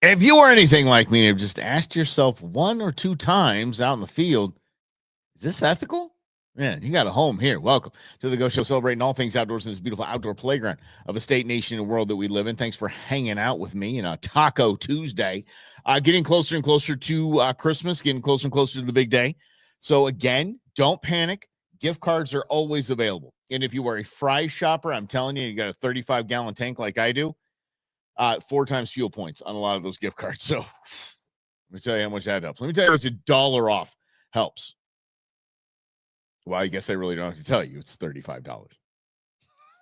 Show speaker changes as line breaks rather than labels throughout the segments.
If you were anything like me, and just asked yourself one or two times out in the field, is this ethical? Man, you got a home here. Welcome to the Go Show, celebrating all things outdoors in this beautiful outdoor playground of a state, nation, and world that we live in. Thanks for hanging out with me on a Taco Tuesday. Getting closer and closer to Christmas, getting closer and closer to the big day. So again, don't panic. Gift cards are always available. And if you are a Fry shopper, I'm telling you, you got a 35-gallon tank like I do, 4 times fuel points on a lot of those gift cards. So let me tell you how much that helps. Let me tell you what's $1 off helps. Well, I guess I really don't have to tell you. It's $35.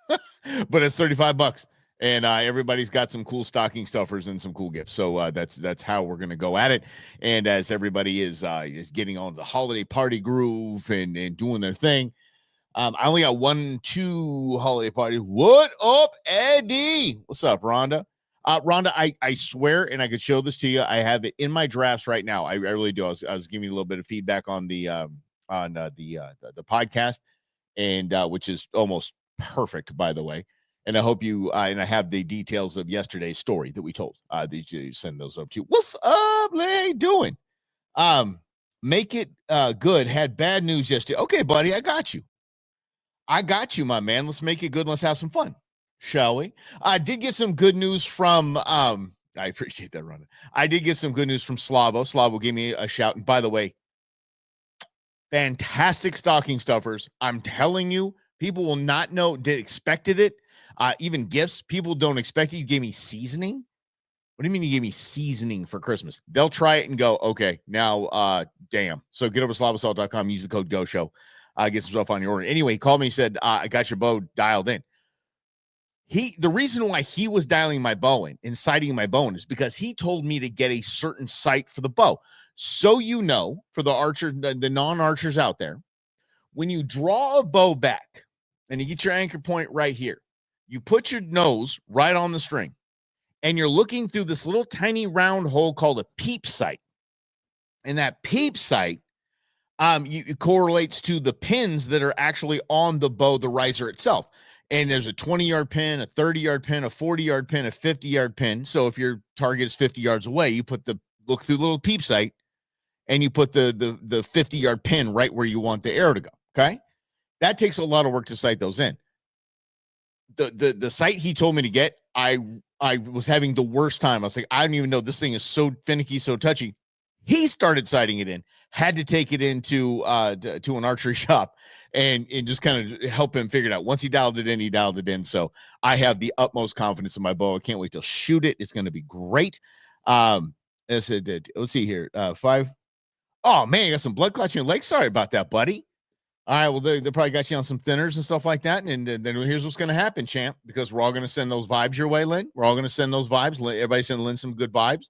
But it's $35. And everybody's got some cool stocking stuffers and some cool gifts. So that's how we're going to go at it. And as everybody is getting on the holiday party groove and doing their thing, I only got 2 holiday parties. What up, Eddie? What's up, Rhonda? Rhonda, I swear, and I could show this to you. I have it in my drafts right now. I really do. I was giving you a little bit of feedback on the podcast, and which is almost perfect, by the way. And I hope you and I have the details of yesterday's story that we told. Did you send those up to you? What's up, Lay? Doing? Make it good. Had bad news yesterday. Okay, buddy, I got you. My man. Let's make it good. Let's have some fun, shall we? I did get some good news from I appreciate that, Rhonda. I did get some good news from Slavo. Slavo gave me a shout. And by the way, fantastic stocking stuffers. I'm telling you, people will not know, expected it. Even gifts, people don't expect it. You gave me seasoning. What do you mean you gave me seasoning for Christmas? They'll try it and go, okay, now, damn. So get over to slavosalt.com, use the code GOSHOW, get some stuff on your order. Anyway, he called me and said, I got your bow dialed in. The reason why he was dialing my bow in and sighting my bow in is because he told me to get a certain sight for the bow. So for the archers, the non-archers out there, when you draw a bow back and you get your anchor point right here, you put your nose right on the string and you're looking through this little tiny round hole called a peep sight. And that peep sight it correlates to the pins that are actually on the bow, the riser itself. And there's a 20-yard pin, a 30-yard pin, a 40-yard pin, a 50-yard pin. So if your target is 50 yards away, you look through the little peep sight and you put the 50-yard pin right where you want the arrow to go. Okay. That takes a lot of work to sight those in. The sight he told me to get, I was having the worst time. I was like, I don't even know. This thing is so finicky, so touchy. He started sighting it in, had to take it into to an archery shop and just kind of help him figure it out. Once he dialed it in, he dialed it in. So I have the utmost confidence in my bow. I can't wait to shoot it. It's going to be great. Let's see here. 5. Oh, man, you got some blood clots in your leg. Sorry about that, buddy. All right, well, they probably got you on some thinners and stuff like that. And then here's what's going to happen, champ, because we're all going to send those vibes your way, Lynn. We're all going to send those vibes. Everybody send Lynn some good vibes.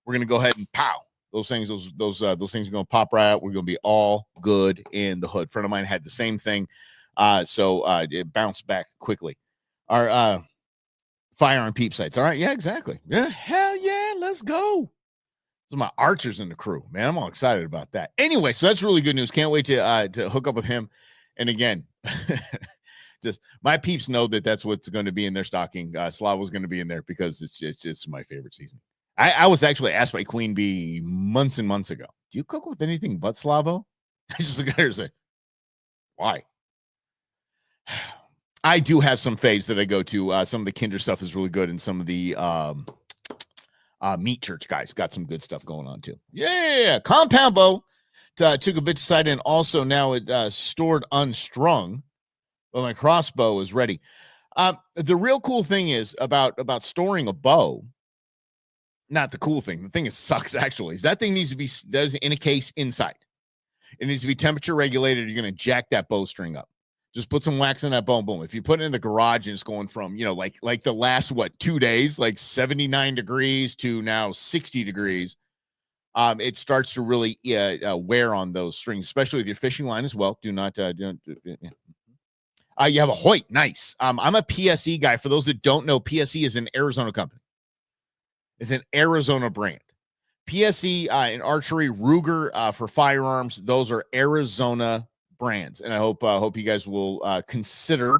We're going to go ahead and pow. Those things are going to pop right out. We're going to be all good in the hood. A friend of mine had the same thing. So it bounced back quickly. Our firearm peep sights. All right. Yeah, exactly. Yeah. Hell yeah. Let's go. Those are my archers in the crew, man. I'm all excited about that. Anyway, so that's really good news. Can't wait to hook up with him. And again, just my peeps know that's what's going to be in their stocking. Slavo's going to be in there because it's just my favorite season. I was actually asked by Queen Bee months and months ago, do you cook with anything but Slavo? I just look at her and say, why? I do have some faves that I go to. Some of the Kinder stuff is really good, and some of the Meat Church guys got some good stuff going on too. Yeah, compound bow took a bit to sight in. Also now it stored unstrung, but my crossbow is ready. The real cool thing is about storing a bow. Not the cool thing. The thing that sucks actually is that thing needs to be in a case inside. It needs to be temperature regulated. You're going to jack that bowstring up. Just put some wax in that bow, boom. If you put it in the garage and it's going from, like the last, 2 days, like 79 degrees to now 60 degrees, it starts to really wear on those strings, especially with your fishing line as well. Do not, you have a Hoyt. Nice. I'm a PSE guy. For those that don't know, PSE is an Arizona company. It's an Arizona brand. PSE in archery, Ruger for firearms. Those are Arizona brands, and I hope you guys will consider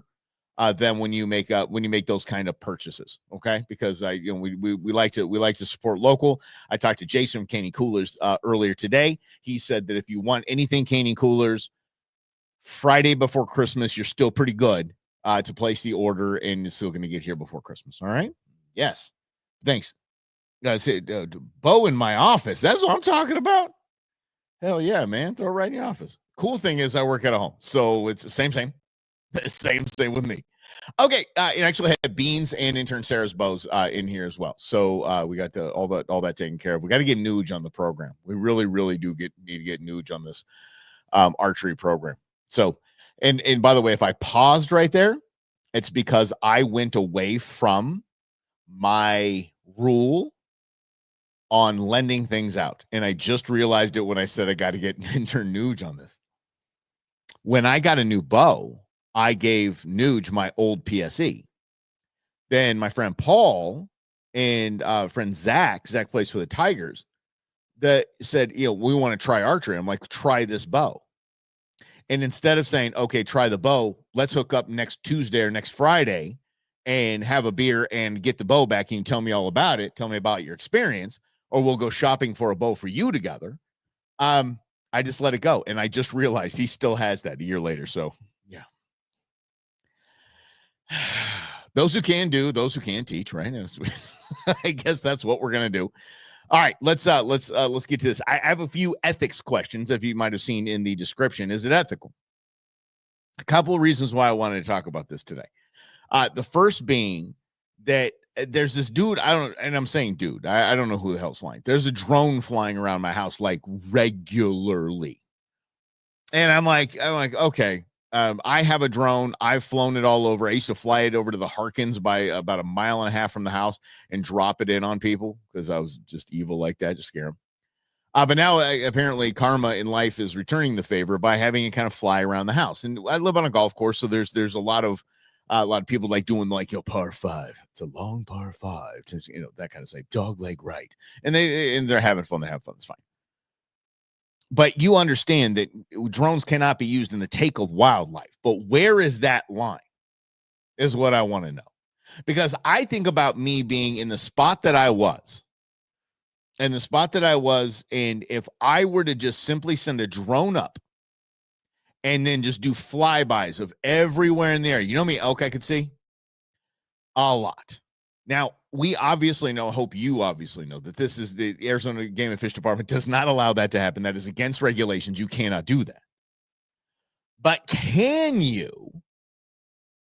than when you make those kind of purchases. Okay, because we like to support local. I talked to Jason from Canning Coolers earlier today. He said that if you want anything Canning Coolers Friday before Christmas, you're still pretty good to place the order, and it's still going to get here before Christmas. All right. Yes. Thanks. Bo in my office. That's what I'm talking about. Hell yeah, man. Throw it right in your office. Cool thing is I work at home. So it's the same. Same with me. Okay. It actually had Beans and intern Sarah's bows in here as well. So we got all that taken care of. We got to get Nuge on the program. We really, really do need to get Nuge on this archery program. So, and by the way, if I paused right there, it's because I went away from my rule on lending things out. And I just realized it when I said I got to get intern Nuge on this. When I got a new bow, I gave Nuge my old PSE. Then my friend Paul and friend Zach plays for the Tigers, that said, we want to try archery. I'm like, try this bow. And instead of saying, okay, try the bow, let's hook up next Tuesday or next Friday and have a beer and get the bow back. And you tell me all about it. Tell me about your experience, or we'll go shopping for a bow for you together. I just let it go. And I just realized he still has that a year later. So yeah. Those who can do, those who can teach, right? I guess that's what we're going to do. All right, let's get to this. I have a few ethics questions, if you might have seen in the description. Is it ethical? A couple of reasons why I wanted to talk about this today. The first being that there's this dude, I'm saying dude, I don't know who the hell's flying. There's a drone flying around my house like regularly. And I'm like, okay. I have a drone. I've flown it all over. I used to fly it over to the Harkins by about 1.5 miles from the house and drop it in on people because I was just evil like that, just scare them. But now apparently karma in life is returning the favor by having it kind of fly around the house. And I live on a golf course, so there's a lot of people like doing like par 5. It's a long par 5, that kind of say dog leg right, and they're having fun. They have fun. It's fine. But you understand that drones cannot be used in the take of wildlife. But where is that line is what I want to know. Because I think about me being in the spot that I was. And if I were to just simply send a drone up and then just do flybys of everywhere in the area, you know how many elk I could see? A lot. Now, we obviously know, hope you obviously know, that this is the Arizona Game and Fish Department does not allow that to happen. That is against regulations. You cannot do that. But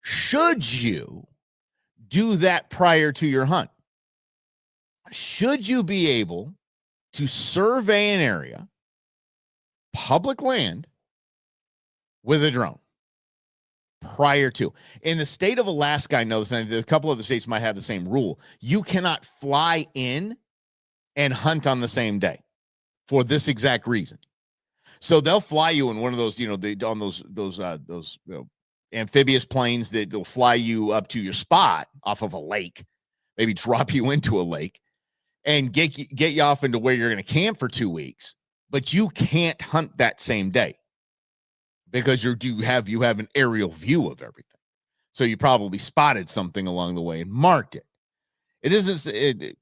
should you do that prior to your hunt? Should you be able to survey an area, public land, with a drone? Prior to. In the state of Alaska, I know this, and a couple of the states might have the same rule. You cannot fly in and hunt on the same day for this exact reason. So they'll fly you in one of those, on those amphibious planes that they'll fly you up to your spot off of a lake, maybe drop you into a lake and get you off into where you're going to camp for 2 weeks, but you can't hunt that same day. Because you have an aerial view of everything. So you probably spotted something along the way and marked it. It isn't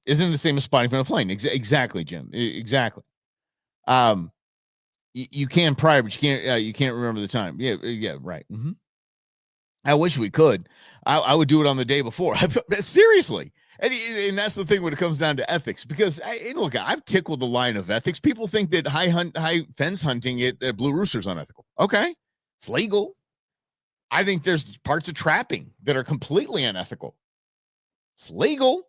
the same as spotting from a plane. Exactly, Jim. Exactly. You can prior, but you can't remember the time. Yeah, right. Mm-hmm. I wish we could. I would do it on the day before. Seriously. And that's the thing when it comes down to ethics, because look, I've tickled the line of ethics. People think that high fence hunting at Blue Rooster's unethical. Okay, it's legal. I think there's parts of trapping that are completely unethical. It's legal.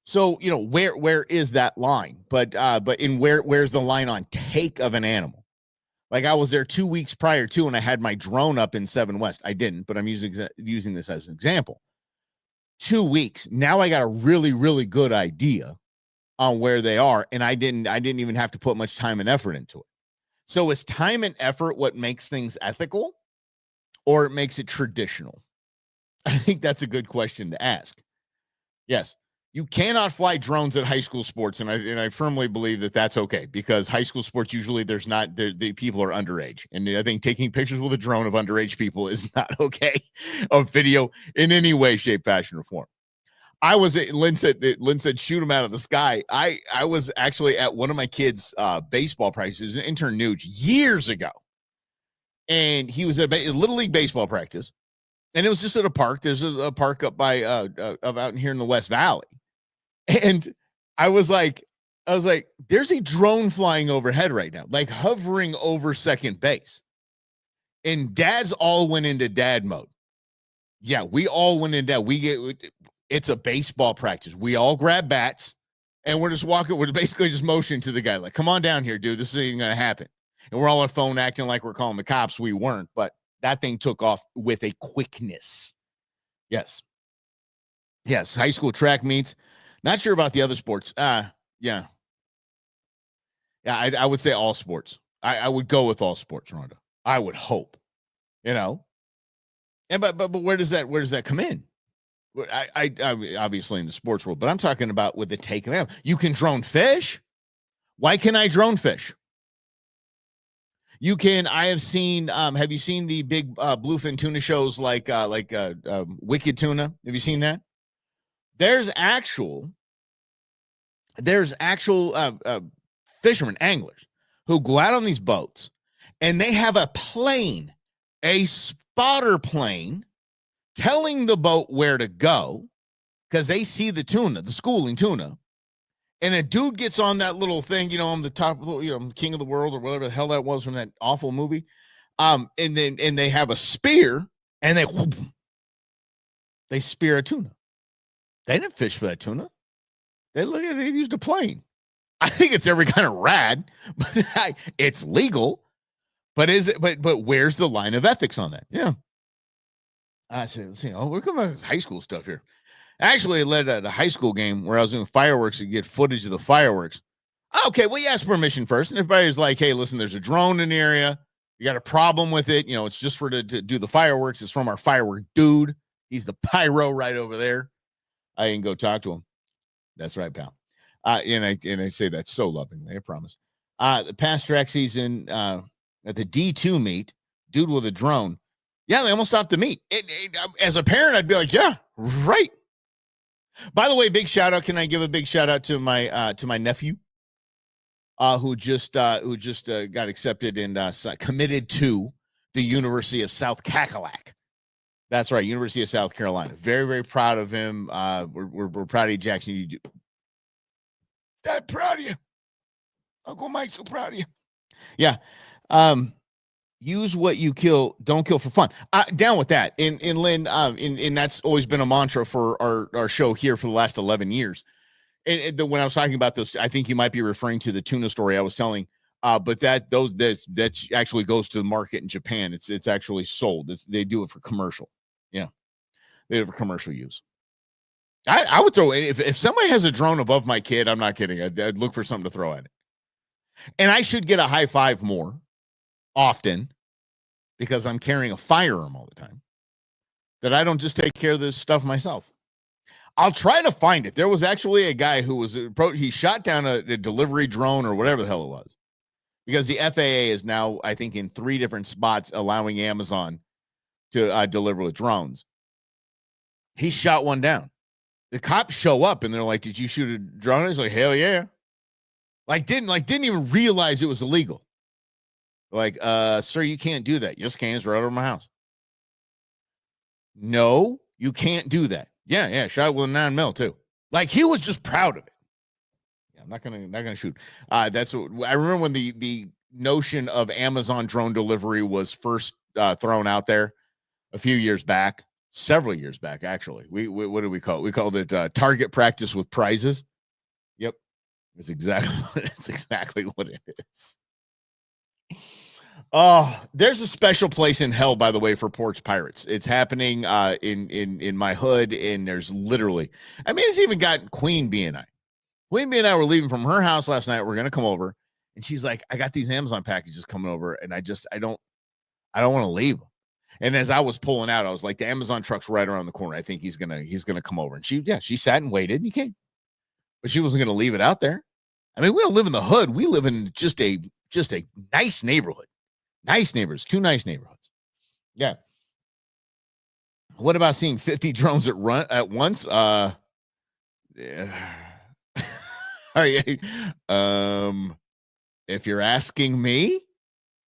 So, where is that line? But where's the line on take of an animal? Like I was there 2 weeks prior to, and I had my drone up in 7 West. I didn't, but I'm using this as an example. 2 weeks. Now I got a really, really good idea on where they are. And I didn't even have to put much time and effort into it. So is time and effort what makes things ethical, or it makes it traditional? I think that's a good question to ask. Yes. You cannot fly drones at high school sports, and I firmly believe that that's okay, because high school sports usually the people are underage, and I think taking pictures with a drone of underage people is not okay of video in any way, shape, fashion, or form. Lynn said shoot him out of the sky. I was actually at one of my kids' baseball practices, an intern Nuge, years ago, and he was at a Little League baseball practice, and it was just at a park. There's a park up by out in here in the West Valley, and I was like, there's a drone flying overhead right now, like hovering over second base, and dads all went into dad mode. Yeah, we all went into dad. It's a baseball practice. We all grab bats, and we're just walking. We're basically just motioning to the guy, like, come on down here, dude. This ain't going to happen. And we're all on the phone acting like we're calling the cops. We weren't, but that thing took off with a quickness. Yes. Yes, high school track meets. Not sure about the other sports. Yeah. I would say all sports. I would go with all sports, Rhonda. I would hope, And but where does that come in? I obviously in the sports world, but I'm talking about with the take of you can drone fish. Why can I drone fish? You can. I have seen. Have you seen the big bluefin tuna shows like Wicked Tuna? Have you seen that? There's actual fishermen, anglers who go out on these boats, and they have a spotter plane, telling the boat where to go, because they see the tuna, the schooling tuna, and a dude gets on that little thing, on the top of King of the World or whatever the hell that was from that awful movie, and they have a spear, and they spear a tuna. They didn't fish for that tuna. They used a plane. I think it's every kind of rad, but it's legal. But is it? But where's the line of ethics on that? Yeah. I said, let's see. Oh, we're coming about this high school stuff here. Actually, it led at a high school game where I was doing fireworks to get footage of the fireworks. Okay, well, you ask permission first, and everybody's like, "Hey, listen, there's a drone in the area. You got a problem with it? It's just to do the fireworks. It's from our firework dude. He's the pyro right over there." I can go talk to him. That's right, pal. And I say that so lovingly, I promise. The past track season at the D2 meet, dude with a drone. Yeah, they almost stopped the meet. As a parent, I'd be like, yeah, right. By the way, big shout out. Can I give a big shout out to my nephew, who just got accepted and committed to the University of South Cackalack. That's right, University of South Carolina. Very, very proud of him. We're proud of you, Jackson. You do. That proud of you, Uncle Mike. So proud of you. Yeah. Use what you kill, don't kill for fun. Down with that. And Lynn, and that's always been a mantra for our show here for the last 11 years. And when I was talking about this, I think you might be referring to the tuna story I was telling. But that actually goes to the market in Japan. It's actually sold. They do it for commercial. Yeah, they do it for commercial use. I would throw, if somebody has a drone above my kid, I'm not kidding. I'd look for something to throw at it. And I should get a high five more often, because I'm carrying a firearm all the time, that I don't just take care of this stuff myself. I'll try to find it. There was actually a guy who he shot down a delivery drone or whatever the hell it was, because the FAA is now, I think, in 3 different spots allowing Amazon to deliver with drones. He shot one down. The cops show up and they're like, "Did you shoot a drone?" He's like, "Hell yeah!" Didn't even realize it was illegal. Like, sir, you can't do that. Yes, can. It's right over my house. No, you can't do that. Yeah, shot with a 9mm too. Like, he was just proud of it. Yeah, I'm not gonna shoot. That's what I remember when the notion of Amazon drone delivery was first thrown out there a few years back, several years back, actually. We what did we call it? We called it target practice with prizes. Yep, it's exactly what it is. Oh, there's a special place in hell, by the way, for porch pirates. It's happening in my hood, and there's literally, it's even got Queen Bee and I. Queen Bee and I were leaving from her house last night. We're gonna come over, and she's like, "I got these Amazon packages coming over, and I don't want to leave them." And as I was pulling out, I was like, "The Amazon truck's right around the corner. I think he's gonna come over." And she sat and waited, and he came. but she wasn't going to leave it out there. I mean, we don't live in the hood. We live in just a nice neighborhood. Nice neighbors, 2 nice neighborhoods. Yeah. What about seeing 50 drones at once? Yeah. Are you, if you're asking me,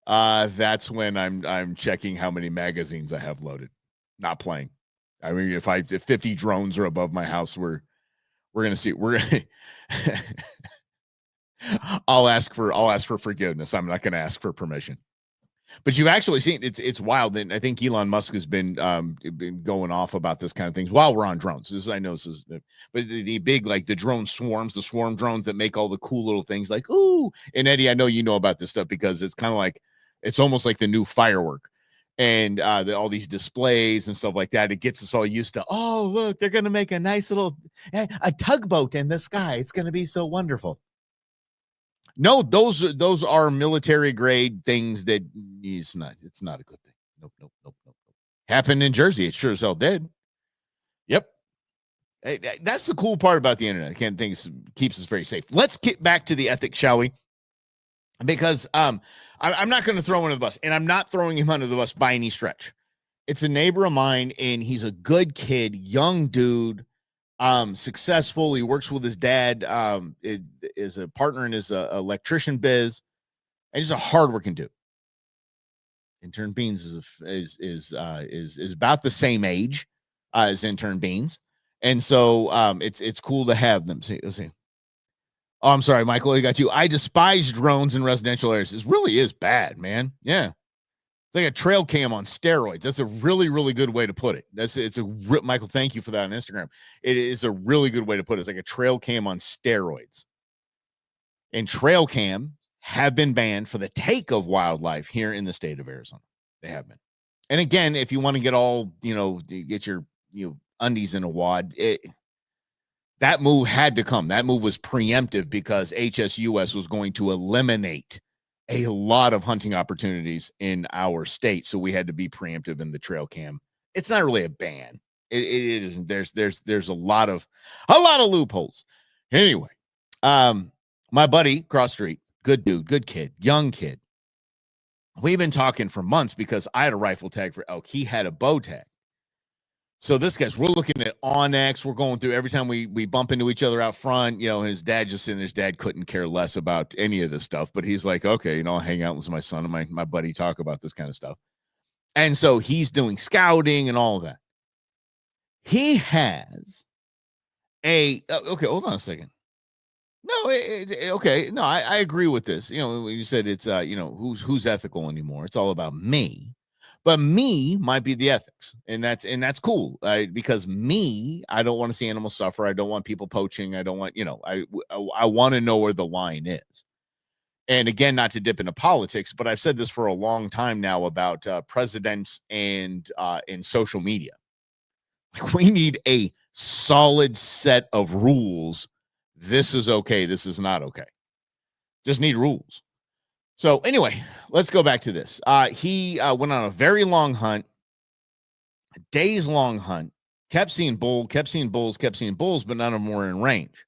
that's when I'm checking how many magazines I have loaded. Not playing. I mean, if 50 drones are above my house, we're gonna see. I'll ask for forgiveness. I'm not gonna ask for permission. But you've actually seen it's wild, and I think Elon Musk has been going off about this kind of things while we're on drones. But the big, like the drone swarms, the swarm drones that make all the cool little things like ooh. And Eddie, I know you know about this stuff because it's kind of like it's almost like the new firework, and all these displays and stuff like that. It gets us all used to. Oh, look, they're gonna make a nice little a tugboat in the sky. It's gonna be so wonderful. No, those are military grade things that it's not a good thing. Nope. Happened in Jersey. It sure as hell did. Yep. That's the cool part about the internet. I can't think it keeps us very safe. Let's get back to the ethics, shall we? Because I'm not going to throw him under the bus, and I'm not throwing him under the bus by any stretch. It's a neighbor of mine, and he's a good kid, young dude. Successful. He works with his dad, is a partner in his electrician biz, and he's a hardworking dude. Intern Beans is about the same age as Intern Beans, and so it's cool to have them. Let's see. Oh, I'm sorry, Michael. I got you. I despise drones in residential areas. This really is bad, man. Yeah. It's like a trail cam on steroids. That's a really, really good way to put it. Michael, thank you for that on Instagram. It is a really good way to put it. It's like a trail cam on steroids. And trail cam have been banned for the take of wildlife here in the state of Arizona. They have been. And again, if you want to get all, get your undies in a wad, that move had to come. That move was preemptive because HSUS was going to eliminate a lot of hunting opportunities in our state. So we had to be preemptive in the trail cam. It's not really a ban. It isn't. There's a lot of loopholes. Anyway, my buddy cross street, good dude, good kid, young kid. We've been talking for months because I had a rifle tag for elk. He had a bow tag. So this guy's, we're looking at onX. We're going through every time we bump into each other out front. His dad his dad couldn't care less about any of this stuff, but he's like, okay, I'll hang out with my son and my buddy talk about this kind of stuff. And so he's doing scouting and all of that. He has okay, hold on a second. No, okay. No, I agree with this. You said it's, who's ethical anymore. It's all about me. But me might be the ethics, and that's cool. Because I don't want to see animals suffer. I don't want people poaching. I don't want, I want to know where the line is. And again, not to dip into politics, but I've said this for a long time now about presidents and social media. Like, we need a solid set of rules. This is okay. This is not okay. Just need rules. So anyway, let's go back to this. He went on a very long hunt, a days-long hunt, kept seeing bulls, but none of them were in range.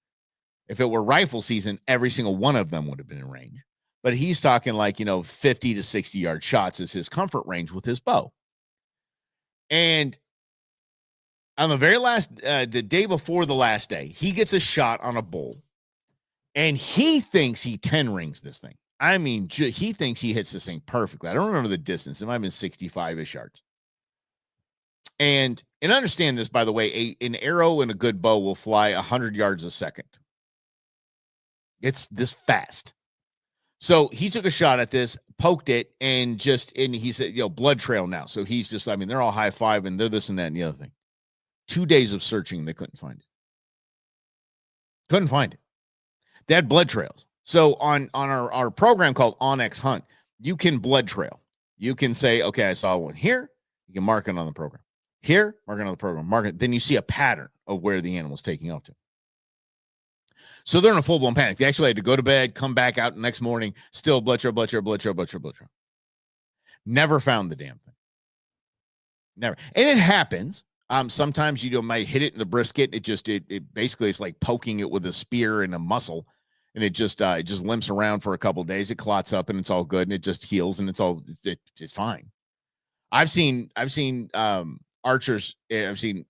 If it were rifle season, every single one of them would have been in range. But he's talking like, 50 to 60-yard shots is his comfort range with his bow. And on the very last, the day before the last day, he gets a shot on a bull, and he thinks he 10 rings this thing. I mean, he thinks he hits this thing perfectly. I don't remember the distance. It might have been 65-ish yards. And understand this, by the way, an arrow and a good bow will fly 100 yards a second. It's this fast. So he took a shot at this, poked it, and he said, blood trail now. So he's just, they're all high-fiving, they're this and that and the other thing. 2 days of searching, they couldn't find it. They had blood trails. So on our program called onX Hunt, you can blood trail. You can say, okay, I saw one here. You can mark it on the program. Here, mark it on the program. Mark it. Then you see a pattern of where the animal's taking off to. So they're in a full-blown panic. They actually had to go to bed, come back out the next morning, still blood trail. Never found the damn thing. Never. And it happens. Sometimes you might hit it in the brisket. It basically it's like poking it with a spear in a muscle, and it just limps around for a couple of days. It clots up and it's all good, and it just heals and it's fine. I've seen archers. I've seen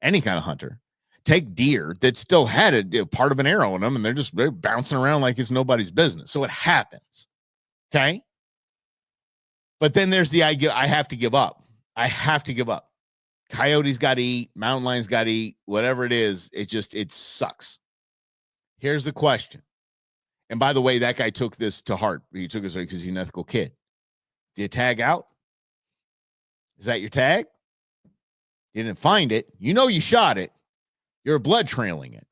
any kind of hunter take deer that still had part of an arrow in them, and they're bouncing around like it's nobody's business. So it happens, okay. But then there's the idea I have to give up. I have to give up. Coyotes got to eat. Mountain lions got to eat. Whatever it is, it sucks. Here's the question. And by the way, that guy took this to heart. He took it because he's an ethical kid. Did you tag out? Is that your tag? You didn't find it. You know you shot it. You're blood trailing it.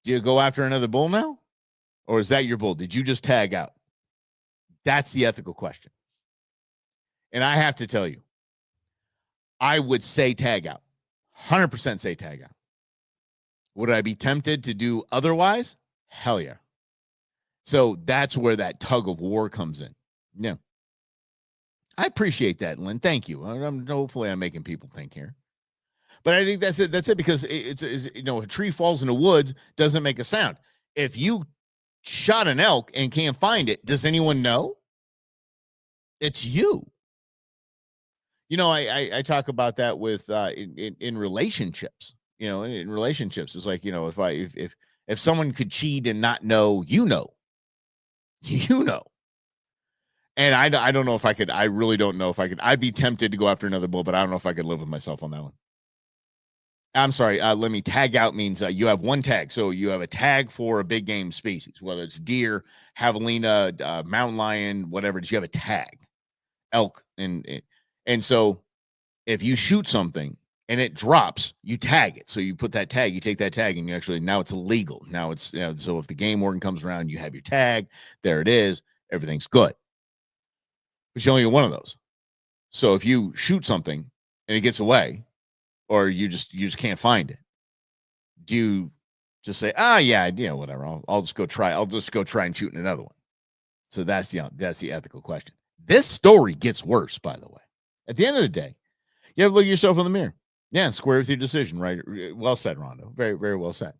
Do you go after another bull now? Or is that your bull? Did you just tag out? That's the ethical question. And I have to tell you, I would say tag out. 100% say tag out. Would I be tempted to do otherwise? Hell yeah. So that's where that tug of war comes in. Yeah. I appreciate that, Lynn. Thank you. Hopefully I'm making people think here. But I think that's it. That's it, because it's a tree falls in the woods, doesn't make a sound. If you shot an elk and can't find it, does anyone know? It's you. I talk about that with in relationships. In relationships, it's like, if someone could cheat and not know, And I don't know if I could. I really don't know if I could. I'd be tempted to go after another bull, but I don't know if I could live with myself on that one. I'm sorry. Let me tag out means you have one tag. So you have a tag for a big game species, whether it's deer, javelina, mountain lion, whatever it is. You have a tag, elk, and so if you shoot something and it drops, you tag it. So you put that tag, you take that tag, and now it's illegal. Now it's so if the game warden comes around, you have your tag. There it is. Everything's good. But you only get one of those. So if you shoot something and it gets away, or you just can't find it, do you just say, whatever, I'll just go try and shoot another one? So that's the ethical question. This story gets worse, by the way. At the end of the day, you have to look at yourself in the mirror. Yeah, square with your decision, right? Well said, Rondo. Very, very well said.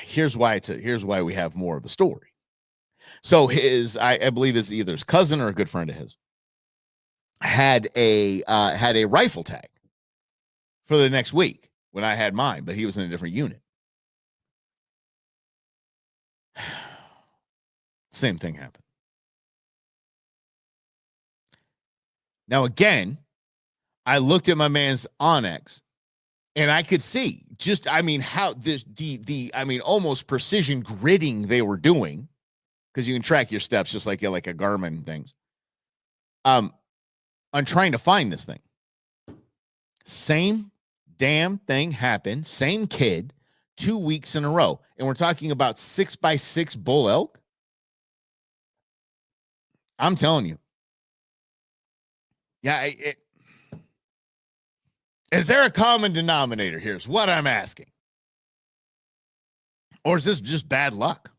Here's why we have more of the story. So I believe either his cousin or a good friend of his had a rifle tag for the next week when I had mine, but he was in a different unit. Same thing happened. Now, again, I looked at my man's Onyx and I could see how almost precision gridding they were doing, because you can track your steps just like a Garmin things. I'm trying to find this thing. Same damn thing happened. Same kid, 2 weeks in a row. And we're talking about 6x6 bull elk. I'm telling you. Yeah. Is there a common denominator? Here's what I'm asking. Or is this just bad luck?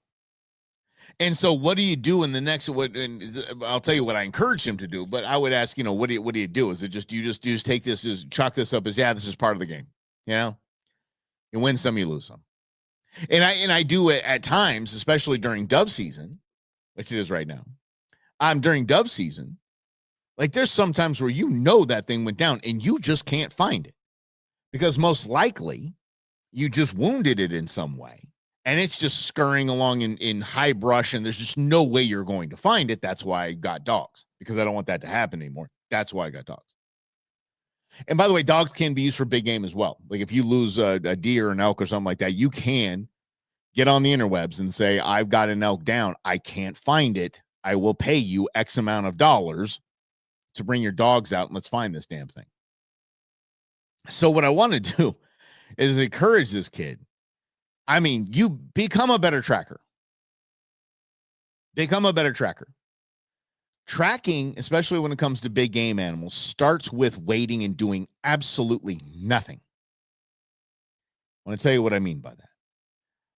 And so what do you do in the next, and I'll tell you what I encouraged him to do, but I would ask, what do you do? Is it just, you just take this, chalk this up as, this is part of the game. You win some, you lose some. And I do it at times, especially during dove season, which it is right now. During dove season, like there's sometimes where that thing went down and you just can't find it, because most likely you just wounded it in some way. And it's just scurrying along in high brush, and there's just no way you're going to find it. That's why I got dogs, because I don't want that to happen anymore. That's why I got dogs. And by the way, dogs can be used for big game as well. Like if you lose a deer or an elk or something like that, you can get on the interwebs and say, I've got an elk down. I can't find it. I will pay you X amount of dollars to bring your dogs out and let's find this damn thing. So what I want to do is encourage this kid. You become a better tracker. Become a better tracker. Tracking, especially when it comes to big game animals, starts with waiting and doing absolutely nothing. I want to tell you what I mean by that.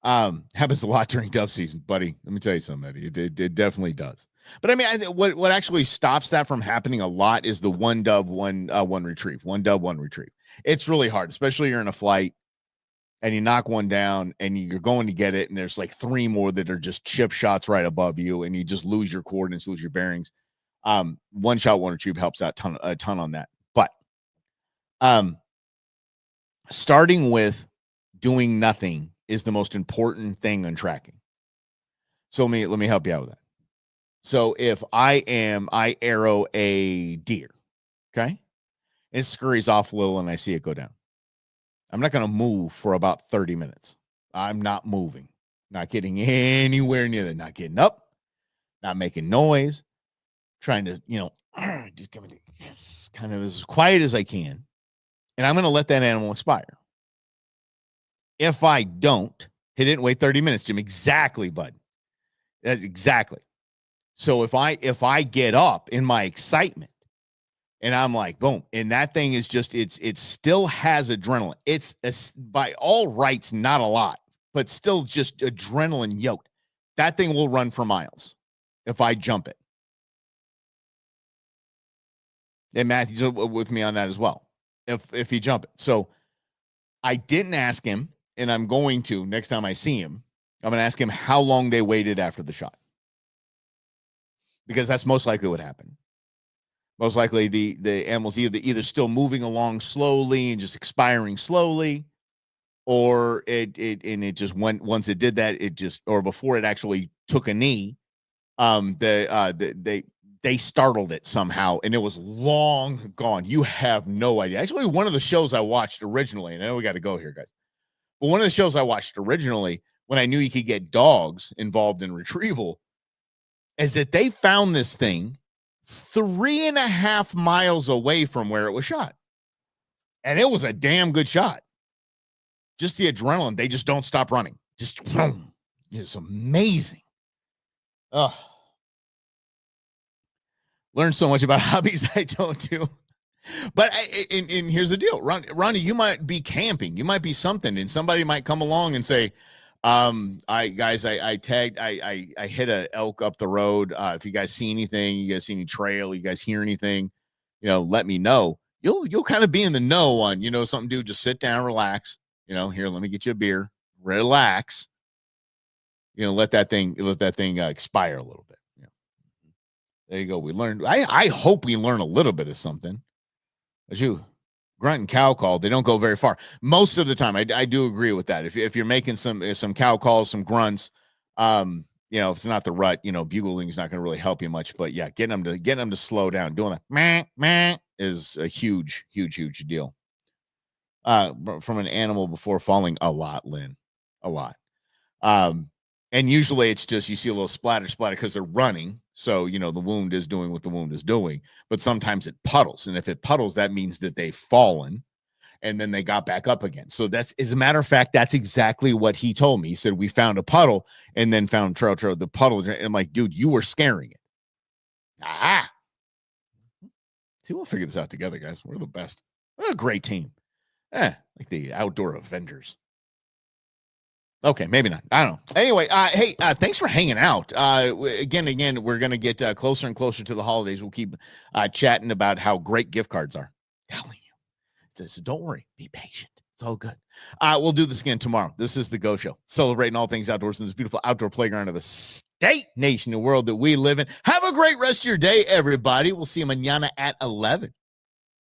Happens a lot during dove season, buddy. Let me tell you something, Eddie. It definitely does. But I mean, what actually stops that from happening a lot is the one dove, one retrieve, one dove, one retrieve. It's really hard, especially you're in a flight and you knock one down and you're going to get it, and there's like 3 more that are just chip shots right above you, and you just lose your coordinates, lose your bearings. One shot, one retrieve helps out a ton on that. But starting with doing nothing is the most important thing on tracking. So let me help you out with that. So if I arrow a deer, okay, it scurries off a little and I see it go down, I'm not going to move for about 30 minutes. I'm not moving, not getting anywhere near that, not getting up, not making noise, trying to, just give me yes, kind of as quiet as I can. And I'm going to let that animal expire. If I don't, he didn't wait 30 minutes, Jim. Exactly, bud. That's exactly. So if I get up in my excitement and I'm like, boom, and that thing is just, it still has adrenaline. It's by all rights, not a lot, but still just adrenaline yoked. That thing will run for miles if I jump it. And Matthew's with me on that as well. If he jump it. So I didn't ask him, and I'm going to next time I see him. I'm going to ask him how long they waited after the shot, because that's most likely what happened. Most likely the animal's either still moving along slowly and just expiring slowly, or it just went, once it did that, it just, or before it actually took a knee, they startled it somehow and it was long gone. You have no idea. Actually, one of the shows I watched originally, and I know we got to go here, guys, but one of the shows I watched originally when I knew you could get dogs involved in retrieval is that they found this thing 3.5 miles away from where it was shot. And it was a damn good shot. Just the adrenaline. They just don't stop running. Just, it's amazing. Oh, learned so much about hobbies I don't do. But and here's the deal, Ronnie, you might be camping, you might be something, and somebody might come along and say, I tagged, I hit a elk up the road. If you guys see anything, you guys see any trail, you guys hear anything, let me know. You'll kind of be in the know on, something, dude, just sit down, relax, here, let me get you a beer, relax, let that thing expire a little bit. There you go. We learned. I hope we learn a little bit of something. As you grunt and cow call, they don't go very far most of the time. I do agree with that. If you're making some cow calls, some grunts, if it's not the rut, bugling is not going to really help you much. But yeah, getting them to slow down, doing that meh, meh is a huge deal. From an animal before falling, a lot, Lynn, a lot. And usually it's just, you see a little splatter because they're running. So, the wound is doing what the wound is doing, but sometimes it puddles. And if it puddles, that means that they've fallen and then they got back up again. So as a matter of fact, that's exactly what he told me. He said, we found a puddle and then found the puddle. And I'm like, dude, you were scaring it. See, we'll figure this out together, guys. We're the best. We're a great team. Like the outdoor Avengers. Okay, maybe not. I don't know. Anyway, hey, thanks for hanging out. Again, we're going to get closer and closer to the holidays. We'll keep chatting about how great gift cards are. Telling you. So don't worry. Be patient. It's all good. We'll do this again tomorrow. This is The Go Show, celebrating all things outdoors in this beautiful outdoor playground of the state, nation, the world that we live in. Have a great rest of your day, everybody. We'll see you mañana at 11.